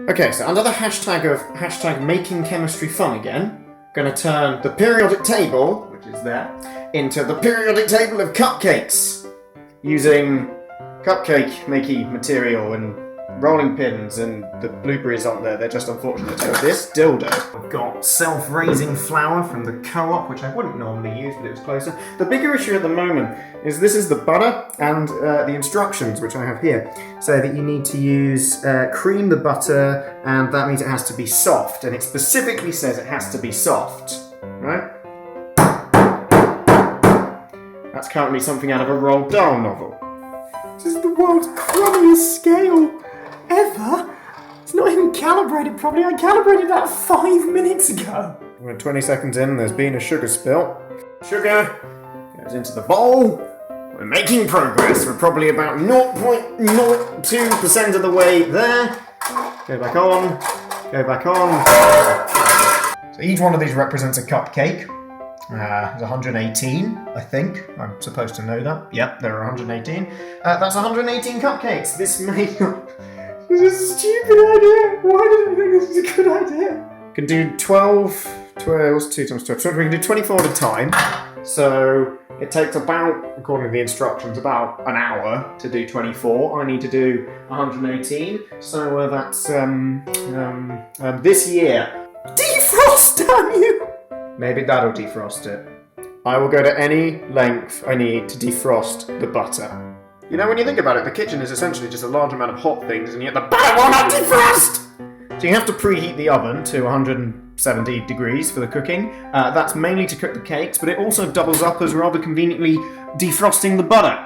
Okay, so under the hashtag of making chemistry fun again, going to turn the periodic table, which is there, into the periodic table of cupcakes, using cupcake-makey material and rolling pins, and the blueberries on there, they're just unfortunate. So this dildo, I've got self-raising flour from the co-op, which I wouldn't normally use, but it was closer. The bigger issue at the moment is this is the butter and the instructions, which I have here, say that you need to use cream the butter, and that means it has to be soft, and it specifically says it has to be soft, right? That's currently something out of a Roald Dahl novel. This is the world's crummiest scale ever. It's not even calibrated properly. I calibrated that 5 minutes ago. We're 20 seconds in and there's been a sugar spill. Sugar goes into the bowl. We're making progress. We're probably about 0.02% of the way there. Go back on. Go back on. So each one of these represents a cupcake. There's 118, I think. I'm supposed to know that. Yep, there are 118. That's 118 cupcakes. This may not... This is a stupid idea. Why did I think this was a good idea? Can do 12... 12, 2 times 12. So we can do 24 at a time. So it takes about, according to the instructions, about an hour to do 24. I need to do 118. So that's this year. Defrost, damn you! Maybe that'll defrost it. I will go to any length I need to defrost the butter. You know, when you think about it, the kitchen is essentially just a large amount of hot things, and yet the butter will not defrost! So you have to preheat the oven to 170 degrees for the cooking. That's mainly to cook the cakes, but it also doubles up as rather conveniently defrosting the butter.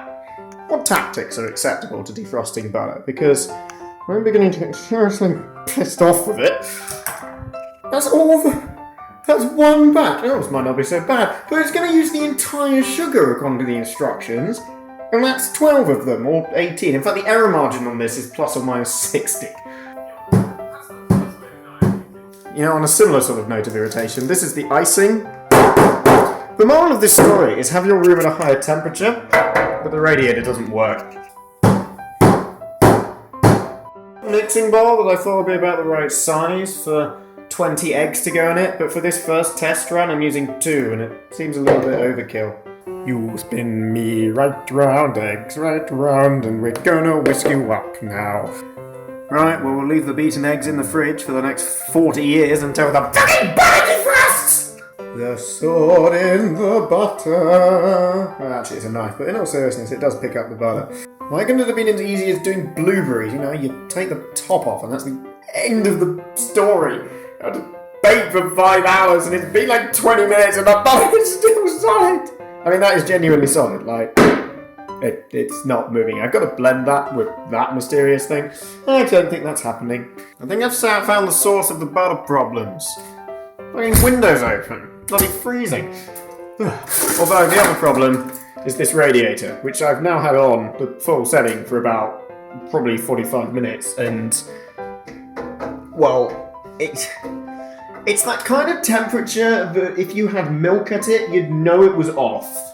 What tactics are acceptable to defrosting butter? Because I'm beginning to get seriously pissed off with it. That's one batch. Oh, this might not be so bad, but it's going to use the entire sugar according to the instructions, and that's 12 of them, or 18. In fact, the error margin on this is plus or minus 60. You know, on a similar sort of note of irritation, this is the icing. The moral of this story is have your room at a higher temperature, but the radiator doesn't work. Mixing bowl that I thought would be about the right size for 20 eggs to go in it, but for this first test run I'm using 2, and it seems a little bit overkill. You spin me right round, eggs right round, and we're gonna whisk you up now. Right, well we'll leave the beaten eggs in the fridge for the next 40 years until the fucking butter defrosts! The sword in the butter. Well, actually it's a knife, but in all seriousness it does pick up the butter. Why couldn't it have been as easy as doing blueberries? You know, you take the top off and that's the end of the story. I had to bake for 5 hours and it's been like 20 minutes and my butter is still solid. I mean, that is genuinely solid. Like, it's not moving. I've got to blend that with that mysterious thing. I don't think that's happening. I think I've found the source of the butter problems. Fucking windows open. Bloody freezing. Although the other problem is this radiator, which I've now had on the full setting for about probably 45 minutes, and well, it's that kind of temperature that if you had milk at it, you'd know it was off.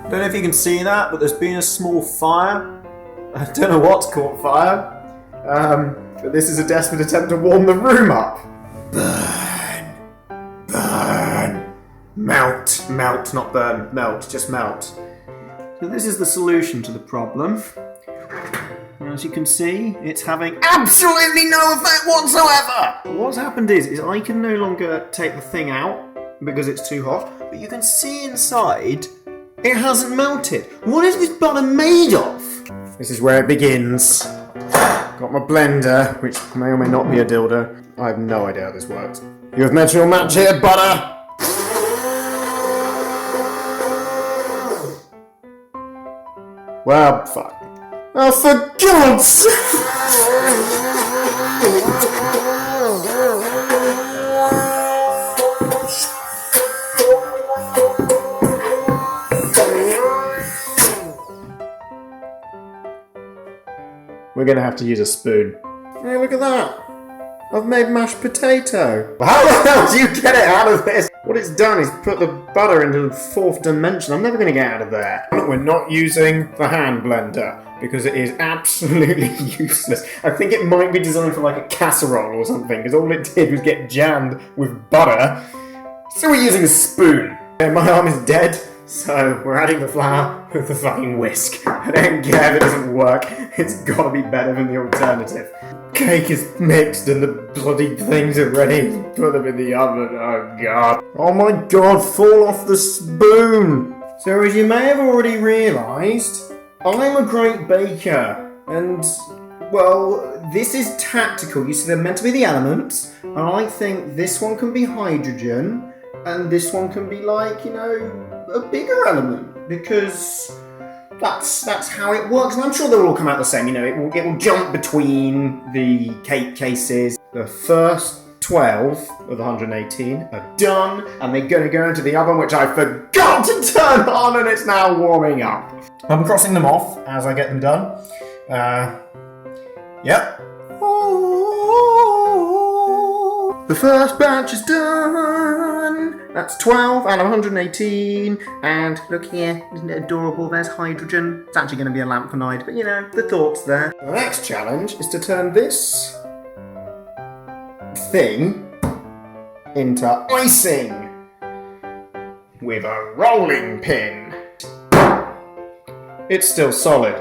Don't know if you can see that, but there's been a small fire. I don't know what's caught fire, but this is a desperate attempt to warm the room up. Burn. Burn. Melt. Melt, not burn. Melt, just melt. So this is the solution to the problem. As you can see, it's having absolutely no effect whatsoever! What's happened is I can no longer take the thing out because it's too hot, but you can see inside it hasn't melted. What is this butter made of? This is where it begins. Got my blender, which may or may not be a dildo. I have no idea how this works. You have met your match here, butter! Well, fuck. Oh, for God's sake! We're gonna have to use a spoon. Hey, look at that! I've made mashed potato. How the hell do you get it out of this? What it's done is put the butter into the 4th dimension. I'm never going to get out of there. We're not using the hand blender. because it is absolutely useless. I think it might be designed for like a casserole or something, because all it did was get jammed with butter. So we're using a spoon. My arm is dead, so we're adding the flour with the fucking whisk. I don't care if it doesn't work, it's gotta be better than the alternative. Cake is mixed and the bloody things are ready. Put them in the oven, oh god. Oh my god, fall off the spoon! So as you may have already realised, I'm a great baker, and, well, this is tactical. You see, they're meant to be the elements, and I think this one can be hydrogen, and this one can be like, you know, a bigger element, because that's how it works. And I'm sure they'll all come out the same, you know, it will jump between the cake cases. The first 12 of the 118 are done, and they're going to go into the oven, which I forgot to turn on, and it's now warming up. I'm crossing them off as I get them done. Yep. The first batch is done. That's 12 out of 118. And look here, isn't it adorable? There's hydrogen. It's actually going to be a lamponide, but you know, the thought's there. The next challenge is to turn this thing into icing with a rolling pin. It's still solid.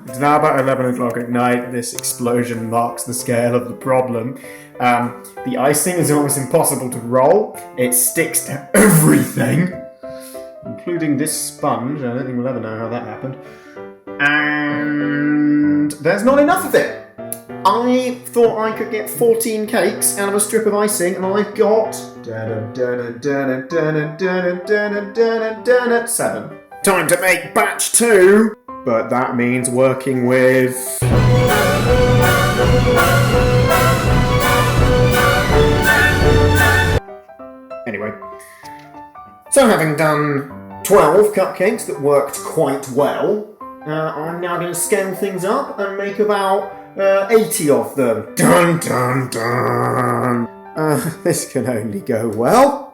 It's now about 11 o'clock at night. This explosion marks the scale of the problem. The icing is almost impossible to roll. It sticks to everything, including this sponge. I don't think we'll ever know how that happened. And there's not enough of it. I thought I could get 14 cakes out of a strip of icing, and I've got 7. Time to make batch 2, but that means working with... Anyway, so having done 12 cupcakes that worked quite well, I'm now going to scale things up and make about 80 of them. Dun dun dun! This can only go well.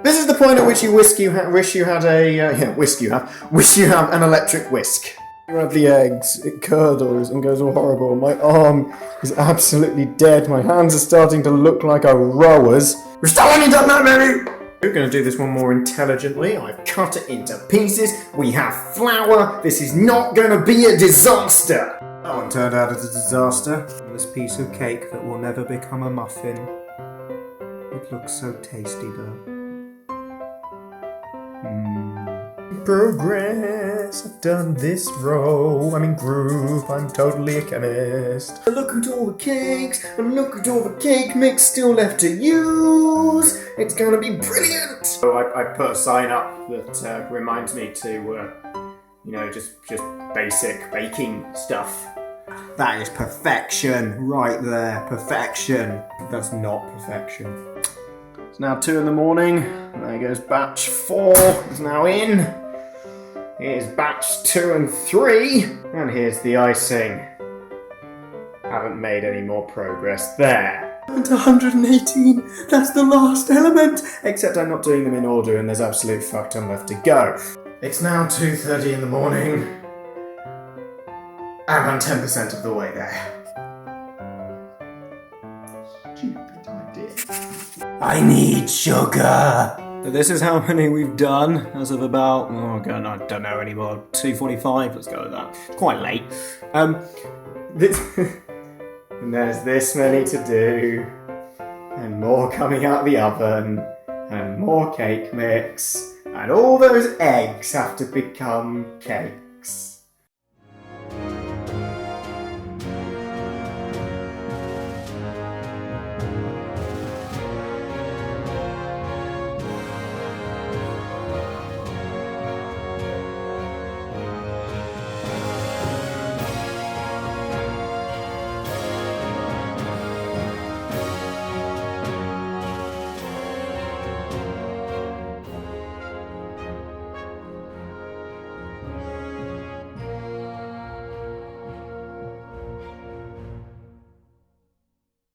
This is the point at which you wish you had an electric whisk. You have the eggs, it curdles and goes all horrible. My arm is absolutely dead. My hands are starting to look like a rower's. We've still only done that many! We're going to do this one more intelligently. I've cut it into pieces. We have flour. This is not going to be a disaster. That one turned out as a disaster. This piece of cake that will never become a muffin. It looks so tasty though. Progress, I've done this row, I'm in groove, I'm totally a chemist. Look at all the cakes, and look at all the cake mix still left to use. It's gonna be brilliant. So I put a sign up that reminds me to, you know, just basic baking stuff. That is perfection, right there, perfection. That's not perfection. It's now 2 in the morning, there goes batch 4, it's now in. Here's batch 2 and 3, and here's the icing. Haven't made any more progress there. And 118, that's the last element! Except I'm not doing them in order and there's absolute fuck ton left to go. It's now 2:30 in the morning, and I'm 10% of the way there. Stupid idea. I need sugar! So this is how many we've done as of about, oh god, I don't know anymore, 2:45, let's go with that. It's quite late. And there's this many to do, and more coming out the oven, and more cake mix, and all those eggs have to become cakes.